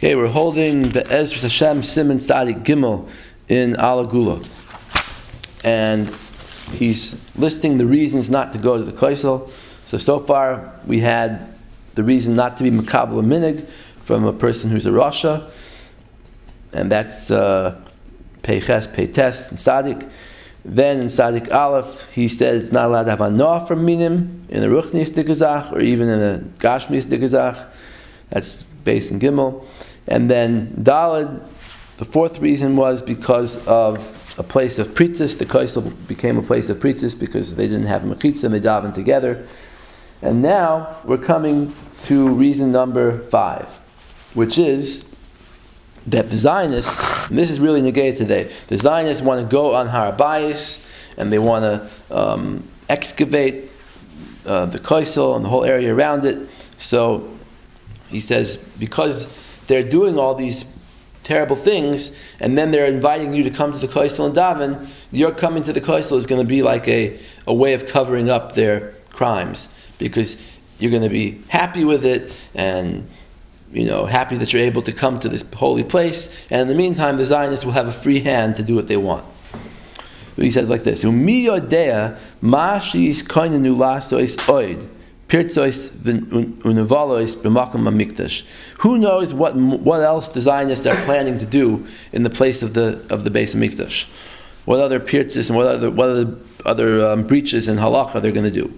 Okay, we're holding the Ezra Hashem Siman Tzadik Gimel in haGuela, and he's listing the reasons not to go to the Koisel. So far we had the reason not to be Makabel a Minig from a person who's a Rasha, and that's Peiches, Peites, and Tzadik. Then in Tzadik Aleph, he said it's not allowed to have a noah from Minim in a Ruchnius Dikazach or even in a Gashmius Dikazach. That's based in Gimel. And then Daled, the fourth reason was because of a place of pritzis. The Koisel became a place of pritzis because they didn't have a mechitza and they davened together. And now we're coming to reason number 5, which is that the Zionists, and this is really negated today, the Zionists want to go on habayis and they want to excavate the Koisel and the whole area around it. So he says, because they're doing all these terrible things, and then they're inviting you to come to the Koisel and daven, your coming to the Koisel is going to be like a way of covering up their crimes, because you're going to be happy with it, and happy that you're able to come to this holy place, and in the meantime the Zionists will have a free hand to do what they want. He says like this: Umi yodea ma sheis koinenu lasois oid pirtzois v'nevalois b'makom hamikdash. Who knows what else the Zionists are planning to do in the place of the Beis Hamikdash? What other pirtzis and what other breaches in halacha they're going to do?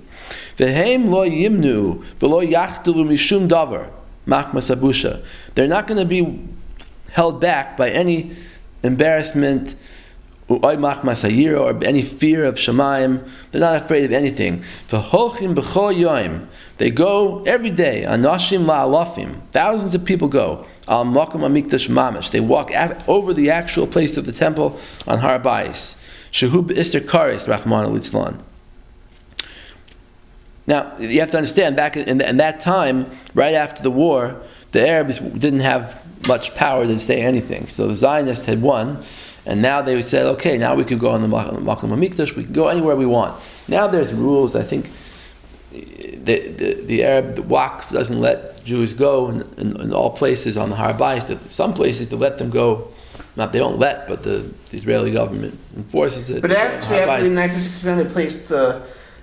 V'heim lo yimnu v'lo yachtulu mishum davar machmas abusha. They're not going to be held back by any embarrassment or any fear of Shemayim. They're not afraid of anything. They go every day. Anashim la'alafim. Thousands of people go. Al makom hamikdash mamish. They walk over the actual place of the temple on habayis. Shehu b'isser kares Rahman al-Litzlan. Now you have to understand, back in that time, right after the war, the Arabs didn't have much power to say anything. So the Zionists had won. And now they said, okay, now we can go on the Makom HaMikdash, we can go anywhere we want. Now there's rules. I think the Arab, the Waqf doesn't let Jews go in all places on the habayis. Some places they let them go, not they don't let, but the Israeli government enforces it. But actually, after 1967, they placed the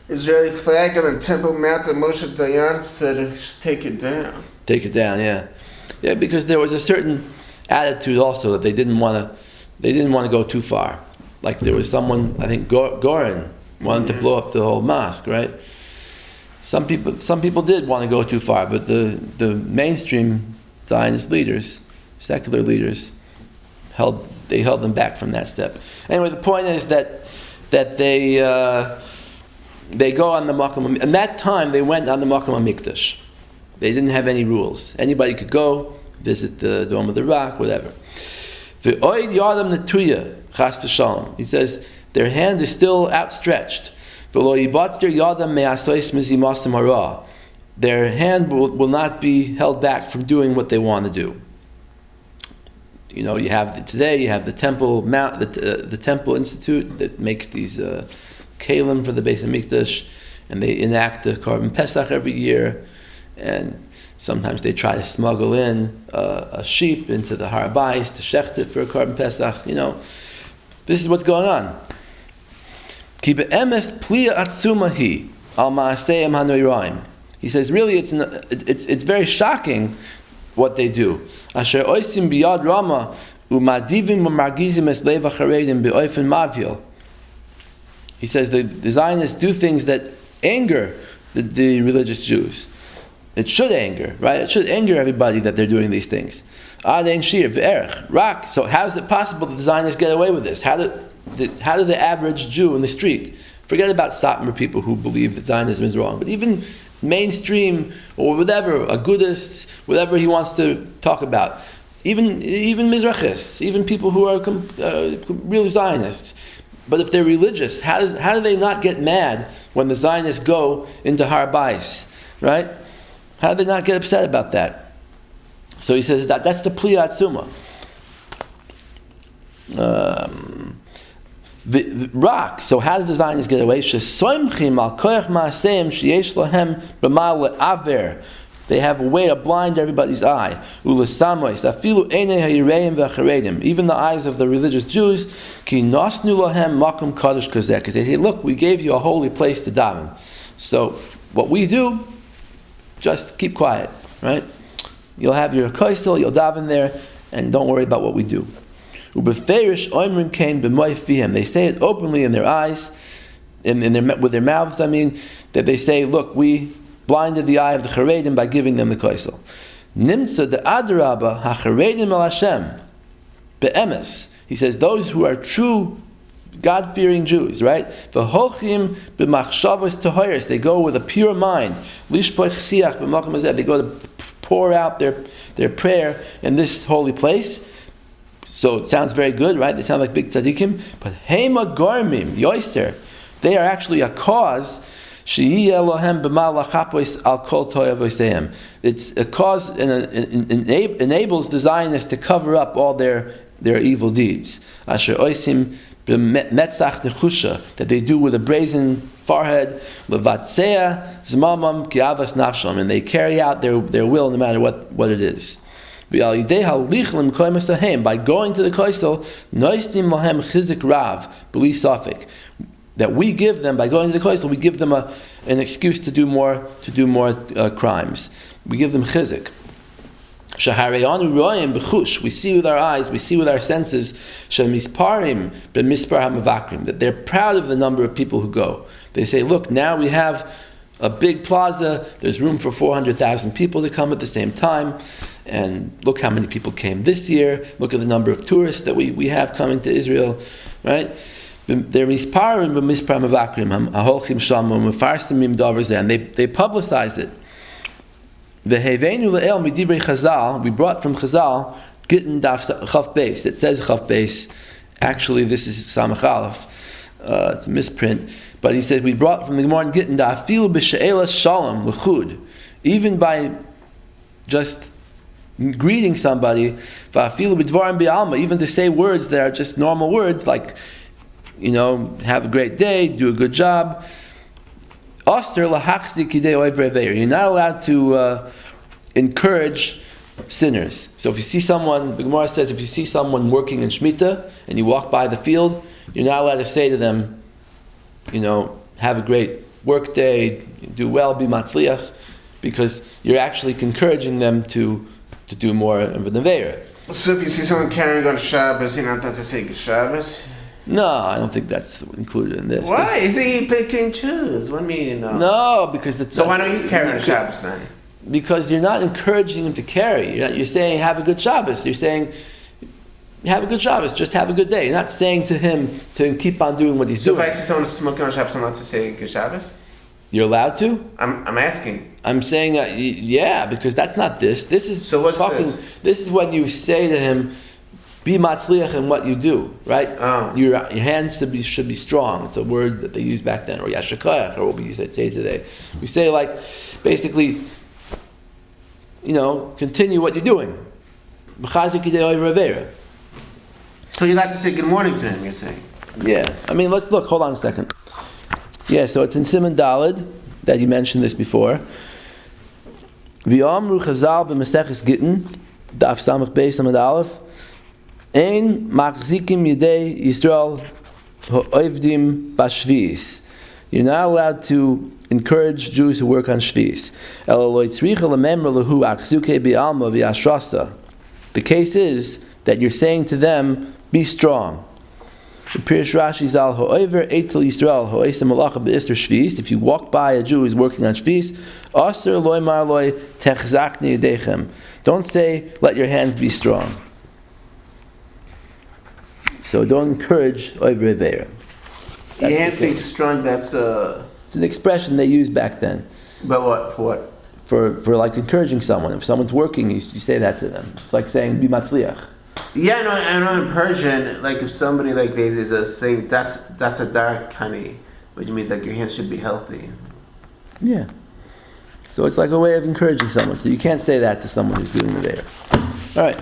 Israeli flag on the Temple Mount, and Moshe Dayan said, take it down. Take it down, yeah. Yeah, because there was a certain attitude also that they didn't want to go too far. Like there was someone, I think Goren wanted to blow up the whole mosque, right? Some people did want to go too far, but the mainstream Zionist leaders, secular leaders, held them back from that step. Anyway, the point is that they go on the Makom. At that time, they went on the Makom HaMikdash. They didn't have any rules. Anybody could go visit the Dome of the Rock, whatever. He says their hand is still outstretched. Their hand will not be held back from doing what they want to do. You have the temple mount, the temple institute that makes these kalim for the Beis Hamikdash, and they enact the Korban Pesach every year, and sometimes they try to smuggle in a sheep into the habayis to shecht it for a Korban Pesach. This is what's going on. He says, really, it's very shocking what they do. He says the Zionists do things that anger the religious Jews. It should anger, right? It should anger everybody that they're doing these things. So how is it possible that the Zionists get away with this? How do the average Jew in the street, forget about Satmar people who believe that Zionism is wrong, but even mainstream or whatever, agudists, whatever he wants to talk about, even Mizrachists, even people who are real Zionists, but if they're religious, how do they not get mad when the Zionists go into habayis, right? How do they not get upset about that? So he says that's the Pli Atzuma. So how did the Zionists get away? They have a way to blind everybody's eye. Even the eyes of the religious Jews, because they say, look, we gave you a holy place to daven. So what we do, just keep quiet, right? You'll have your koisel, you'll daven there, and don't worry about what we do. They say it openly in their eyes, with their mouths, that they say, look, we blinded the eye of the Charedim by giving them the koisel. Nimsa de adarabba haCharedim el Hashem be'emes. He says those who are true God-fearing Jews, right? V'holchim b'machshavos tahoros. They go with a pure mind. Lishpoich siach b'makom hazeh. They go to pour out their prayer in this holy place. So it sounds very good, right? They sound like big tzaddikim. But hema garmim yoister. They are actually a cause. It's a cause and enables the Zionists to cover up all their evil deeds. That they do with a brazen forehead, and they carry out their will no matter what it is. By going to the koisel, that we give them, by going to the koisel, we give them an excuse to do more crimes. We give them chizik. We see with our eyes, we see with our senses, that they're proud of the number of people who go. They say, look, now we have a big plaza, there's room for 400,000 people to come at the same time, and look how many people came this year, look at the number of tourists that we have coming to Israel, right? They're misparim b'mispar mevakrim haholchim shalom mefarsimim davar zeh, and they publicize it. V'heveinu le'el midivrei Chazal, we brought from Chazal gittin daf chaf beis. It says chaf beis. Actually, this is samach aleph. It's a misprint. But he said we brought from the Gemara in gittin daf filu b'she'elas shalom l'chud, even by just greeting somebody, v'afilu b'dvarim bi'alma, even to say words that are just normal words like, have a great day, do a good job. You're not allowed to encourage sinners. So if you see someone, the Gemara says, if you see someone working in Shemitah and you walk by the field, you're not allowed to say to them, have a great work day, do well, be matzliach, because you're actually encouraging them to do more of an aveira. So if you see someone carrying on Shabbos, you're not allowed to say Shabbos? No, I don't think that's included in this. Why? Is he pick and choose? What do you mean? No, because it's... So why don't you carry on Shabbos then? Because you're not encouraging him to carry. You're saying, have a good Shabbos. You're saying, have a good Shabbos, just have a good day. You're not saying to him to keep on doing what he's doing. So if I see someone smoking on Shabbos, I'm allowed to say good Shabbos? You're allowed to? I'm asking. I'm saying, yeah, because that's not this. This is so what's talking... This is when you say to him, be matzliach in what you do, right? Oh. Your hands should be strong. It's a word that they used back then, or yashakayach, or what we say today. We say basically, continue what you're doing. So you're allowed to say good morning to him, you're saying? Yeah. Let's look. Hold on a second. Yeah, so it's in Siman Daled that you mentioned this before. V'amru Chazal b'Maseches Gittin, Daf Samach Beis Amud Aleph. Ein machzikim yedei Yisrael ha'ovdim b'shviis. You're not allowed to encourage Jews who work on shviis. The case is that you're saying to them, be strong. If you walk by a Jew who's working on shviis, don't say, let your hands be strong. So don't encourage over there. Your hands being strong, that's it's an expression they used back then. But what? For what? For like encouraging someone. If someone's working, you say that to them. It's like saying, be matzliach. Yeah, I know in Persian, like if somebody like this is saying that's a dark honey, which means like your hands should be healthy. Yeah. So it's like a way of encouraging someone. So you can't say that to someone who's doing the Aveira. All right.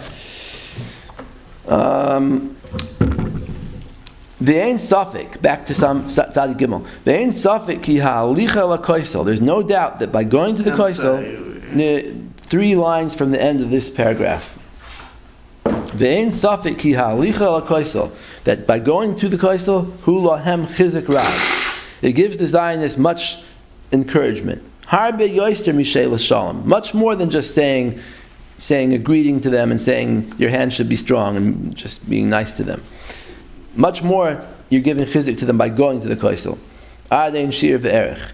The Ein Safek, back to some Tzadik Gimel. The Ein Safek ki ha'alicha la koisel. There's no doubt that by going to the koisel, 3 lines from the end of this paragraph. Ve'ein safek ki ha'alicha al koisel, that by going to the koisel, hu lahem chizuk rav, it gives the Zionists much encouragement. Harbe yoister mishay l'shalom, much more than just saying a greeting to them and saying your hand should be strong and just being nice to them. Much more you're giving chizuk to them by going to the koisel. Adein shir ve'erech,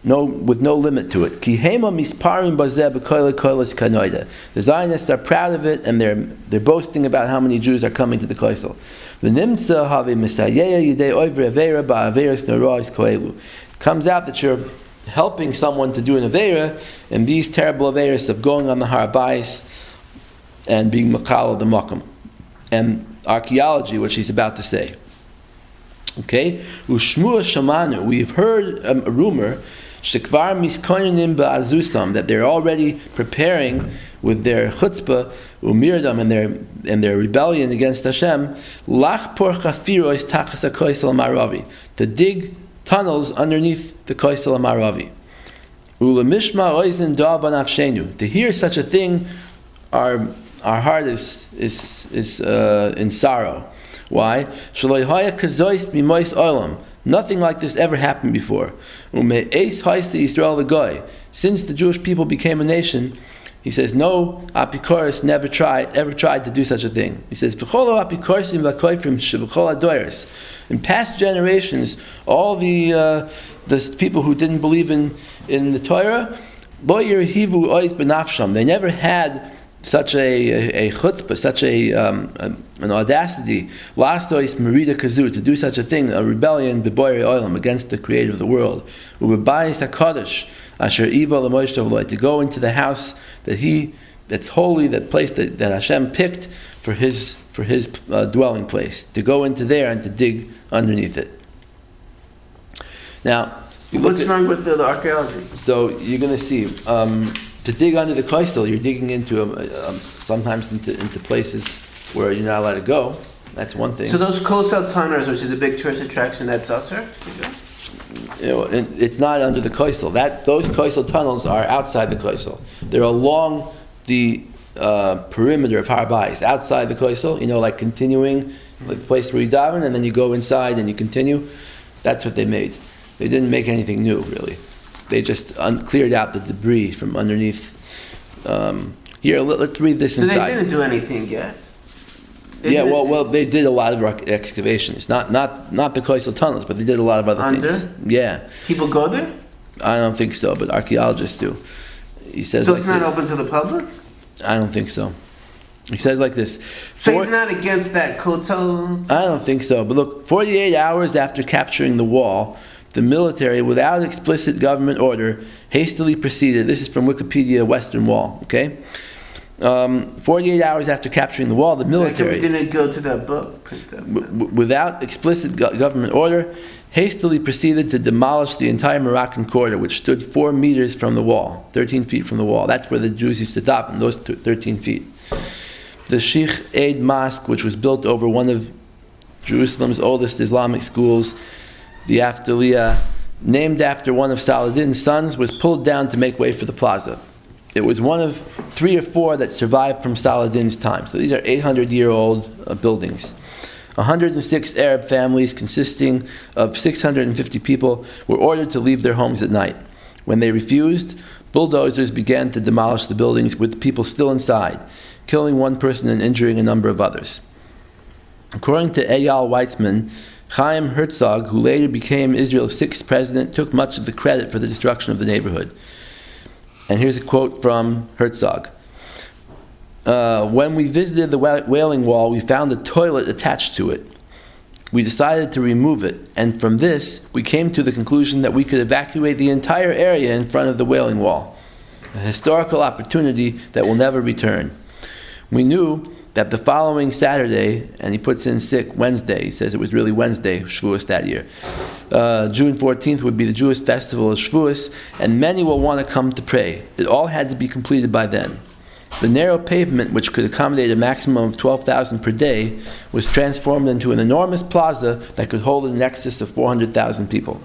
with no limit to it. Ki hema misparim bazeh b'koile koiles kanoida. The Zionists are proud of it, and they're boasting about how many Jews are coming to the koisel. V'nimtza have misayeya yidei oivre aveira ba'averis norois koelu. Comes out that you're helping someone to do an aveira, and these terrible aveiras of going on the habayis and being makal of the makom, and archaeology, which he's about to say. Okay, ushmua shamanu. We've heard a rumor. Shekvar miskoyanim ba'azusam, that they're already preparing with their chutzpah umirdam and their rebellion against Hashem. Lachpor chafiros tachas hakoisel maravi, to dig tunnels underneath the koisel maravi. Ulemishma oizen da'ava nafshenu, to hear such a thing, our heart is in sorrow. Why? Shaloi haya kazois mimois olam. Nothing like this ever happened before. Since the Jewish people became a nation, he says, no apikoros ever tried to do such a thing. He says, in past generations, all the people who didn't believe in the Torah, they never had such a chutzpah, such an audacity, lastois merida kazu, to do such a thing, a rebellion b'boyre olam, against the Creator of the world, u'b'bayis hakadosh asher iva l'moish tovloi, to go into the house that's holy, that place that Hashem picked for his dwelling place, to go into there and to dig underneath it. Now, what's wrong with the archaeology? So you're going to see. To dig under the koisel, you're digging into sometimes into places where you're not allowed to go. That's one thing. So those koisel tunnels, which is a big tourist attraction, that's usher? It's not under the koisel. Those koisel tunnels are outside the koisel. They're along the perimeter of habayis, outside the koisel. Like continuing, like the place where you daven, and then you go inside and you continue. That's what they made. They didn't make anything new, really. They just cleared out the debris from underneath. Here, let's read this inside. So they didn't do anything yet? Well, they did a lot of excavations. Not the koisel tunnels, but they did a lot of other things. Yeah. People go there? I don't think so, but archaeologists do. He says. So it's not open to the public? I don't think so. He says like this. So he's not against that kotel? I don't think so. But look, 48 hours after capturing the wall, the military, without explicit government order, hastily proceeded. This is from Wikipedia, Western Wall. Okay, 48 hours after capturing the wall, the military didn't go to that book. Without explicit government order, hastily proceeded to demolish the entire Moroccan quarter, which stood 4 meters from the wall, 13 feet from the wall. That's where the Jews used to daven, those 13 feet. The Sheikh Eid Mosque, which was built over one of Jerusalem's oldest Islamic schools, the Afdaliyah, named after one of Saladin's sons, was pulled down to make way for the plaza. It was one of 3 or 4 that survived from Saladin's time. So these are 800-year-old buildings. 106 Arab families consisting of 650 people were ordered to leave their homes at night. When they refused, bulldozers began to demolish the buildings with people still inside, killing 1 person and injuring a number of others. According to Eyal Weitzman, Chaim Herzog, who later became Israel's 6th president, took much of the credit for the destruction of the neighborhood. And here's a quote from Herzog. When we visited the Wailing Wall, we found a toilet attached to it. We decided to remove it, and from this, we came to the conclusion that we could evacuate the entire area in front of the Wailing Wall, a historical opportunity that will never return. We knew that the following Saturday, and he puts in sick Wednesday, he says it was really Wednesday, Shavuos that year, June 14th would be the Jewish festival of Shavuos, and many will want to come to pray. It all had to be completed by then. The narrow pavement, which could accommodate a maximum of 12,000 per day, was transformed into an enormous plaza that could hold in excess of 400,000 people.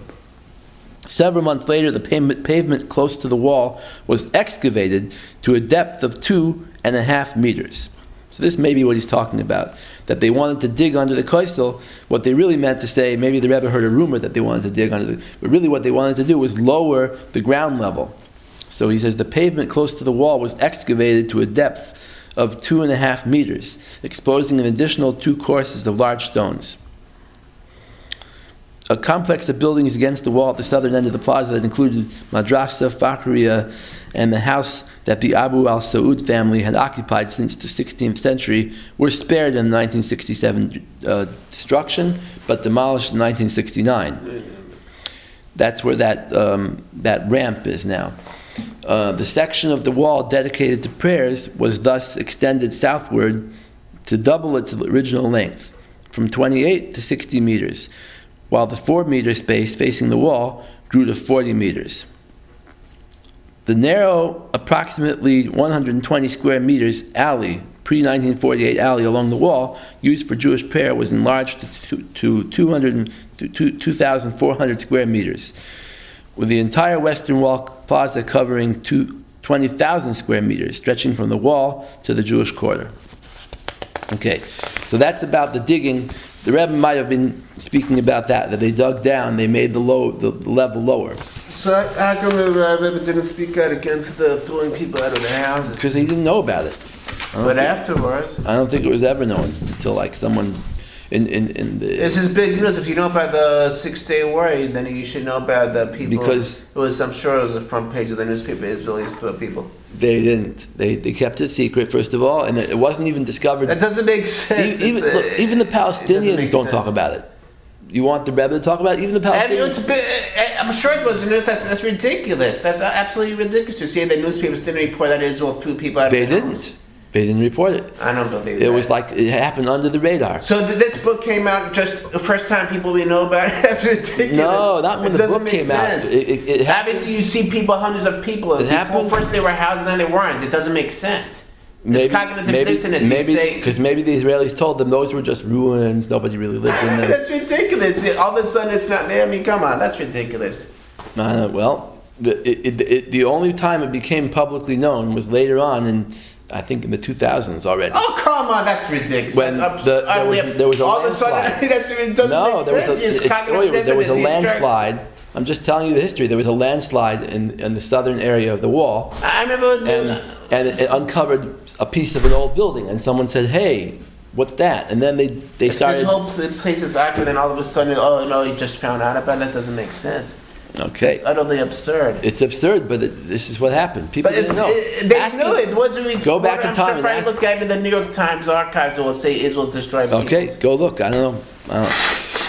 Several months later, the pavement close to the wall was excavated to a depth of 2.5 meters. So this may be what he's talking about, that they wanted to dig under the koisel. What they really meant to say, maybe the Rebbe heard a rumor that they wanted to dig under but really what they wanted to do was lower the ground level. So he says the pavement close to the wall was excavated to a depth of 2.5 meters, exposing an additional 2 courses of large stones. A complex of buildings against the wall at the southern end of the plaza that included madrasa, fakriya, and the house that the Abu al-Saud family had occupied since the 16th century were spared in the 1967 destruction, but demolished in 1969. That's where that ramp is now. The section of the wall dedicated to prayers was thus extended southward to double its original length, from 28 to 60 meters, while the 4-meter space facing the wall grew to 40 meters. The narrow, approximately 120 square meters alley, pre-1948 alley along the wall, used for Jewish prayer, was enlarged to 2,400 square meters, with the entire western wall plaza covering 20,000 square meters, stretching from the wall to the Jewish quarter. Okay, so that's about the digging. The Rebbe might have been speaking about that they dug down, they made the level lower. So how come the Rebbe didn't speak out against the throwing people out of their houses? Because he didn't know about it. But afterwards? I don't think it was ever known until like someone in the... It's just big news. If you know about the 6-Day War, then you should know about the people. Because I'm sure it was the front page of the newspaper, Israelis throw people. They didn't. They kept it secret, first of all, and it wasn't even discovered. That doesn't make sense. Even the Palestinians don't talk about it. You want the Rebbe to talk about it? Even the Palestinians... I'm sure it was news. That's ridiculous. That's absolutely ridiculous. You say the newspapers didn't report that Israel threw people out of their homes. They didn't report it. I don't believe it. It was like it happened under the radar. So this book came out just the first time people we know about it? That's ridiculous. No, not when the book came out. It obviously, you see people, hundreds of people. It happened. First they were housed and then they weren't. It doesn't make sense. It's cognitive dissonance. Because maybe the Israelis told them those were just ruins. Nobody really lived in them. That's ridiculous. All of a sudden it's not there. I mean, come on. That's ridiculous. Well, the only time it became publicly known was later on in... I think in the 2000s already. Oh, come on, that's ridiculous. When there was a landslide. There was a landslide. I'm just telling you the history. There was a landslide in the southern area of the wall. I remember. And it uncovered a piece of an old building, and someone said, "Hey, what's that?" And then they started. This whole place is accurate, and all of a sudden, oh no, you just found out about it. That doesn't make sense. Okay. It's utterly absurd. It's absurd, but this is what happened. People didn't know. They knew it. It wasn't reported. Go back in time and ask. If I look at the New York Times archives, it will say Israel destroyed people. Okay, go look. I don't know.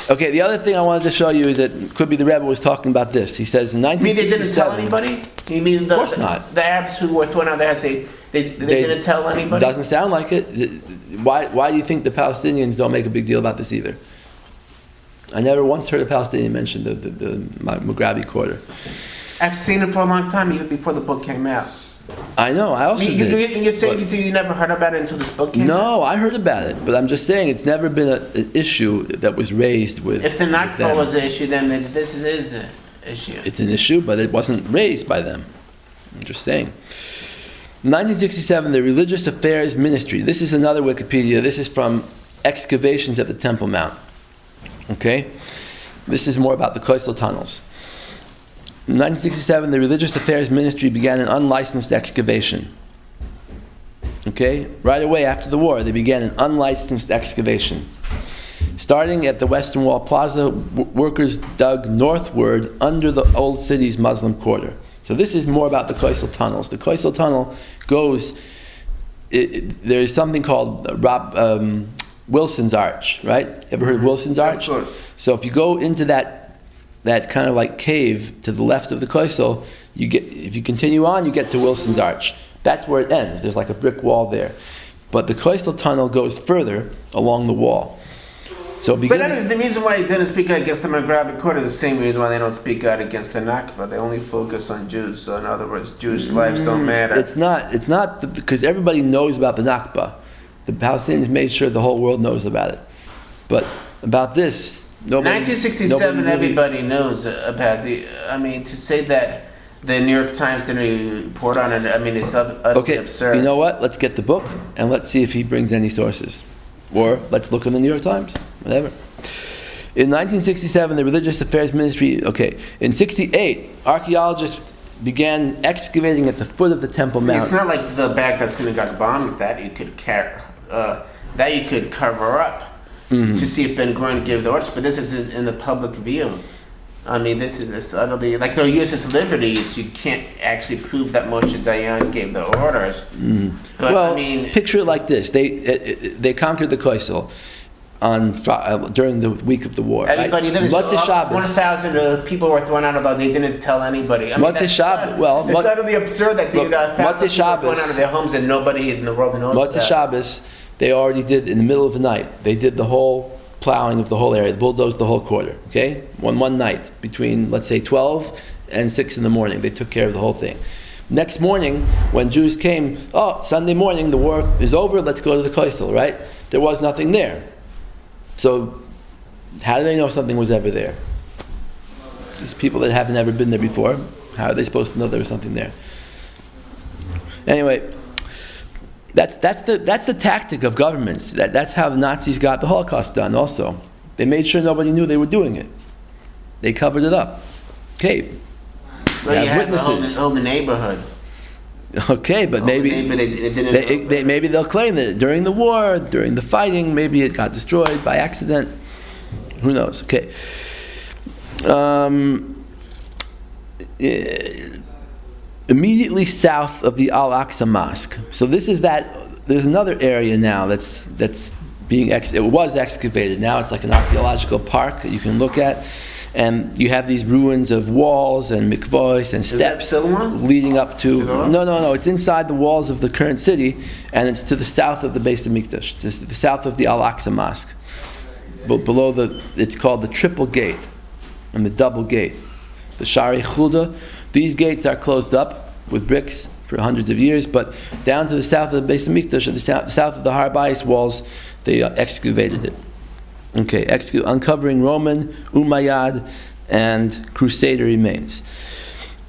Okay, the other thing I wanted to show you is that could be the Rebbe was talking about this. He says in 1967... You mean they didn't tell anybody? You mean of course not. The Arabs who were thrown out there, they didn't tell anybody? Doesn't sound like it. Why do you think the Palestinians don't make a big deal about this either? I never once heard a Palestinian mention the Mughrabi quarter. I've seen it for a long time, even before the book came out. I know, I also did. You're saying you never heard about it until this book came out? No, I heard about it, but I'm just saying it's never been an issue that was raised with. If the Nakba was an issue, then this is an issue. It's an issue, but it wasn't raised by them. I'm just saying. In 1967, the Religious Affairs Ministry, this is another Wikipedia, this is from excavations at the Temple Mount. Okay? This is more about the coastal tunnels. In 1967, the Religious Affairs Ministry began an unlicensed excavation. Okay? Right away after the war, they began an unlicensed excavation. Starting at the Western Wall Plaza, workers dug northward under the Old City's Muslim quarter. So this is more about the coastal tunnels. The coastal tunnel goes... there's something called Wilson's Arch, right? Ever heard of Wilson's Arch? Of course. So if you go into that kind of like cave to the left of the Koisel, if you continue on, you get to Wilson's Arch. That's where it ends. There's like a brick wall there. But the Koisel tunnel goes further along the wall. So but that is the reason why they didn't speak out against the Mughrabi quarter is the same reason why they don't speak out against the Nakba. They only focus on Jews. So in other words, Jewish lives don't matter. It's not because everybody knows about the Nakba. The Palestinians made sure the whole world knows about it. But about this, 1967, really- everybody knows about to say that the New York Times didn't report on it, it's utterly Okay, absurd. you know what? Let's get the book and let's see if he brings any sources. Or let's look in the New York Times, whatever. In 1967, the Religious Affairs Ministry, in 68, archaeologists began excavating at the foot of the Temple Mount. It's not like the Baghdad synagogue bombings that you could cover up to see if Ben Gurion gave the orders, but this is in the public view. This is utterly, like they'll use his liberties. You can't actually prove that Moshe Dayan gave the orders. But picture it like this: they conquered the Koisel during the week of the war. Everybody, right? Motzei Shabbos. 1,000 people were thrown out, although they didn't tell anybody. Motzei Shabbos. It's utterly absurd that thousands of people were thrown out of their homes and nobody in the world knows that. Motzei Shabbos, they already did in the middle of the night. They did the whole plowing of the whole area. They bulldozed the whole quarter. One night between, let's say, 12 and 6 in the morning, they took care of the whole thing. Next morning, when Jews came, Sunday morning, the war is over. Let's go to the Koisel. Right? There was nothing there. So, how do they know something was ever there? These people that haven't ever been there before, how are they supposed to know there was something there? Anyway, that's the tactic of governments. That's how the Nazis got the Holocaust done. Also, they made sure nobody knew they were doing it. They covered it up. Okay, well, you have witnesses. The whole neighborhood. Okay, but maybe maybe they'll claim that during the war, during the fighting, maybe it got destroyed by accident. Who knows? Okay. Immediately south of the Al-Aqsa Mosque. So this is that. There's another area now that's being it was excavated. Now it's like an archaeological park that you can look at. And you have these ruins of walls and mikvahs and steps leading up to... No. It's inside the walls of the current city, and it's to the south of the Beis Hamikdash. It's to the south of the Al-Aqsa Mosque. But below it's called the Triple Gate and the Double Gate. The Shari Chulda. These gates are closed up with bricks for hundreds of years, but down to the south of the Beis Hamikdash and the south of the habayis walls, they excavated it. Uncovering Roman, Umayyad, and Crusader remains.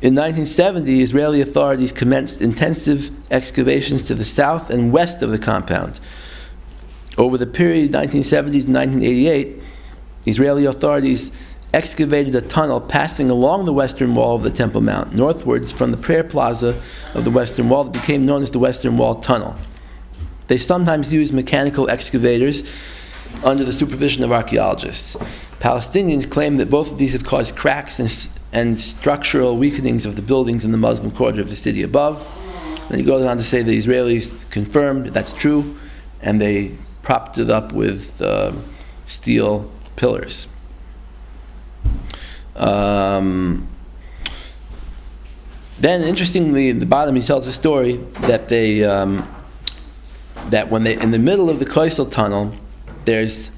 In 1970, Israeli authorities commenced intensive excavations to the south and west of the compound. Over the period 1970s and 1988, Israeli authorities excavated a tunnel passing along the western wall of the Temple Mount, northwards from the prayer plaza of the western wall that became known as the Western Wall Tunnel. They sometimes used mechanical excavators under the supervision of archaeologists. Palestinians claim that both of these have caused cracks and structural weakenings of the buildings in the Muslim quarter of the city above. Then he goes on to say the Israelis confirmed that's true, and they propped it up with steel pillars. Then, interestingly, at the bottom he tells a story that that when they in the middle of the Koisel tunnel, there's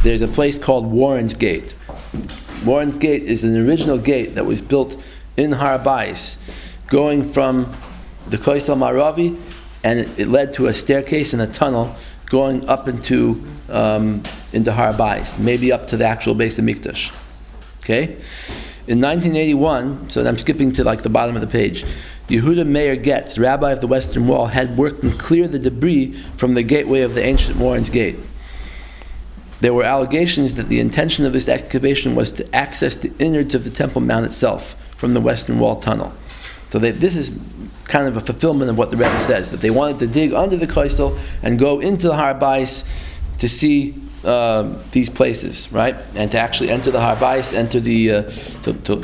a place called Warren's Gate. Warren's Gate is an original gate that was built in habayis, going from the Koisel Maravi, and it led to a staircase and a tunnel going up into habayis, maybe up to the actual Beis Hamikdash. Okay? In 1981, so I'm skipping to like the bottom of the page, Yehuda Meir Getz, rabbi of the Western Wall, had worked and cleared the debris from the gateway of the ancient Warren's Gate. There were allegations that the intention of this excavation was to access the innards of the Temple Mount itself from the Western Wall tunnel. So this is kind of a fulfillment of what the Rebbe says, that they wanted to dig under the Koisel and go into the habayis to see these places, right? And to actually enter the habayis, enter to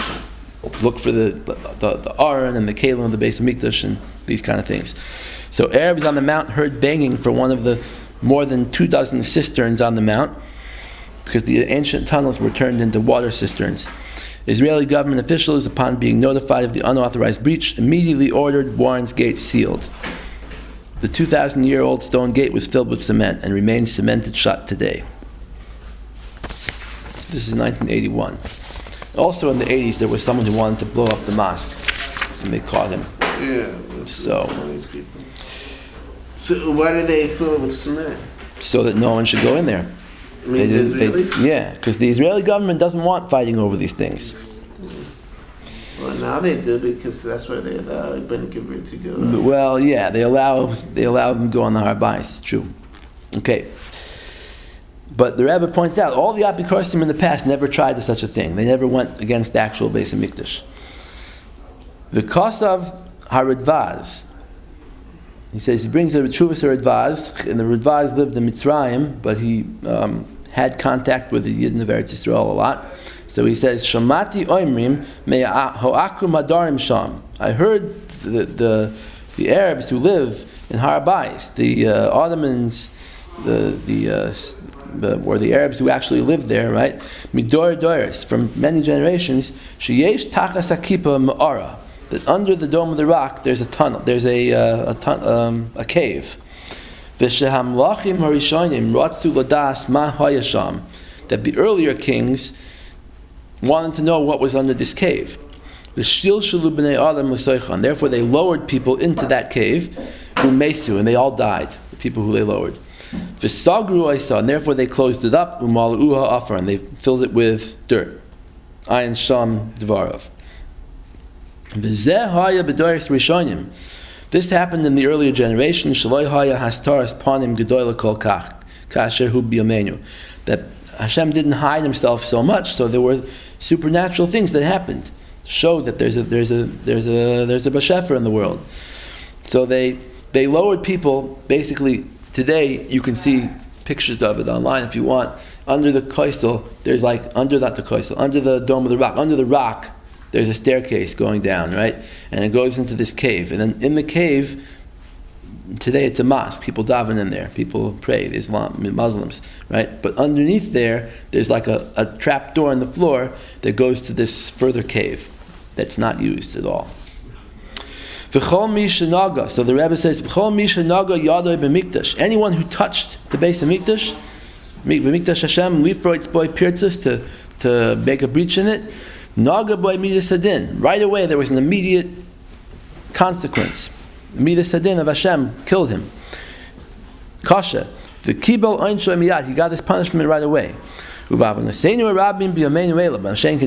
look for the Aron and the Kalim of the Beis Hamikdash and these kind of things. So Arabs on the mount heard banging for one of the more than 24 cisterns on the mount, because the ancient tunnels were turned into water cisterns. Israeli government officials, upon being notified of the unauthorized breach, immediately ordered Warren's Gate sealed. The 2,000-year-old stone gate was filled with cement and remains cemented shut today. This is 1981. Also in the 80s, there was someone who wanted to blow up the mosque, and they caught him. Yeah. So why do they fill it with cement? So that no one should go in there. I mean, the Israelis? Yeah, because the Israeli government doesn't want fighting over these things. Well, now they do, because that's where they allow Ben Gvir to go. Well, yeah, they allow them to go on the habayis. It's true. Okay. But the Rebbe points out, all the Apikosim in the past never tried such a thing. They never went against the actual Beis HaMikdash. The Kosav HaRadvaz. He says, he brings a Chuvas HaRadvaz, and the Radvaz lived in Mitzrayim, but he had contact with the Yidden of Eretz Yisrael a lot. So he says, Shamati Oimrim Ho'aku Madarim Sham. I heard the Arabs who live in habayis, the Ottomans, or the Arabs who actually lived there, right? Midor Doris, from many generations, Sheyesh Tachas Akipa Ma'ara, that under the dome of the rock there's a tunnel, there's a cave. V'shehamlachim harishonim ratzu ladas ma hayasham, that the earlier kings wanted to know what was under this cave. V'shil shalu b'nei adam l'soichan, therefore they lowered people into that cave, umesu, and they all died, the people who they lowered. V'sagru oisa, and therefore they closed it up, umaluha afar, and they filled it with dirt. Ayin sham dvarav. V'zeh haya b'doris rishonim. This happened in the earlier generation. Shaloi haya hastaras panim gedola kol kach kasher hu b'yameinu. That Hashem didn't hide Himself so much, so there were supernatural things that happened to show that there's a Bashefer in the world. So they lowered people. Basically, today you can see pictures of it online if you want. Under the koisel, there's under the dome of the rock, under the rock, there's a staircase going down, right? And it goes into this cave. And then in the cave, today it's a mosque. People daven in there. People pray, Muslims, right? But underneath there's like a trap door in the floor that goes to this further cave that's not used at all. V'chol mi shenaga. So the Rebbe says, V'chol mi shenaga yadoi b'mikdash. Anyone who touched the Beis HaMikdash, b'mikdash Hashem, lifroitz boy pirtzis, to make a breach in it, naga boy midas hadin. Right away there was an immediate consequence. Midas hadin of Hashem killed him. Kasha. The kibel ein shoy miyad. He got his punishment right away. Uvav naseinu rabim b'yameinu ela. But Hashem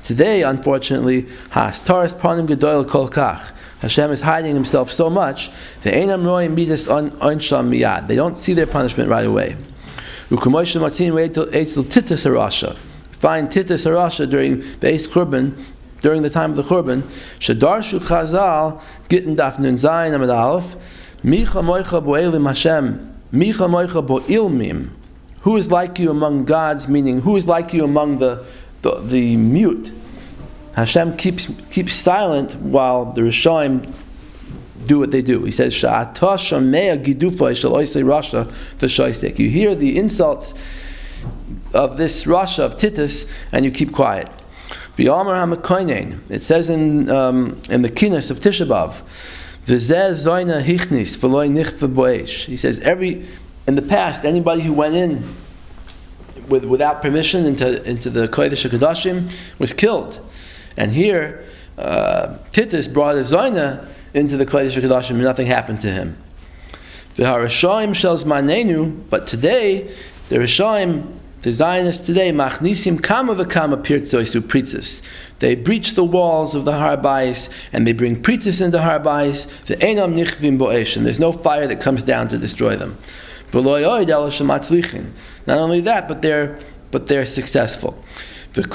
today, unfortunately, has taras panim gedoyel kol kach. Hashem is hiding Himself so much. The einam roim midas ein sham miyad. They don't see their punishment right away. U'kumoy shematzin eitzel titus harasha. Find titus harasha during Beis Churban, during the time of the Churban. Shadarshu Chazal gittin daf nun zayin amid aleph. Micha moicha bo'elim Hashem. Micha moicha bo'ilmim. Who is like you among gods? Meaning, who is like you among the mute? Hashem keeps silent while the Rishonim do what they do. He says, "Sha'ata shamea gidufay shel oisei rasha v'shoisek." You hear the insults of this rasha of Titus, and you keep quiet. V'yamar hamakoinen. It says in the Kinos of Tisha B'av, "V'zeh zoyna hichnis v'loy nichva bo'esh." He says in the past, anybody who went in without permission into the Kodesh HaKadoshim was killed. And here, Titus brought a Zoyna into the Kodesh HaKadoshim and nothing happened to him. V'harashoim shel zmanenu, but today, the Rishoim, the Zionists today, machnisim kama v'kama pirtzois upritzis. They breach the walls of the habayis and they bring pritzis into habayis. Ve'enam nichvim bo'esh, and there's no fire that comes down to destroy them. Not only that, but they're successful. That's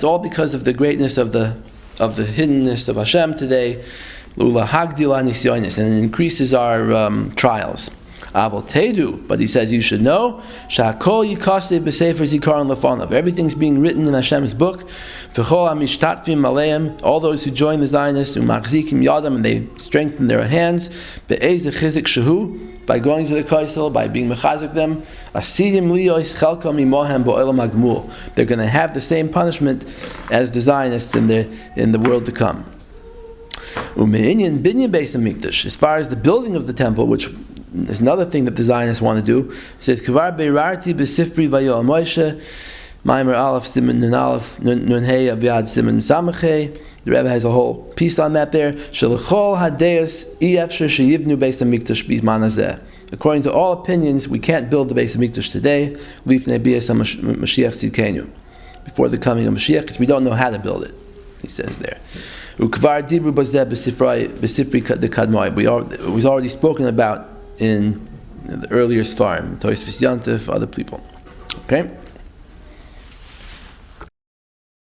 all because of the greatness of the hiddenness of Hashem today. And it increases our trials. But he says you should know everything's being written in Hashem's book. All those who join the Zionists, and they strengthen their hands by going to the Kaisel, by being mechazik them. They're going to have the same punishment as the Zionists in the world to come. As far as the building of the temple, which is another thing that the Zionists want to do, it says Kvar beirarti besifri vayo Moshe Maimer Aleph Siman Nun Aleph Nun Hey Aviad Siman Samachay. The Rebbe has a whole piece on that there. Shalachol hadeus efshar sheyivnu beis hamikdash bizman hazeh. According to all opinions, we can't build the base of Mikdash today, before the coming of Mashiach, because we don't know how to build it, he says there. It was already spoken about in the earlier Sfarim, Tosfos Yantif, other people. Okay?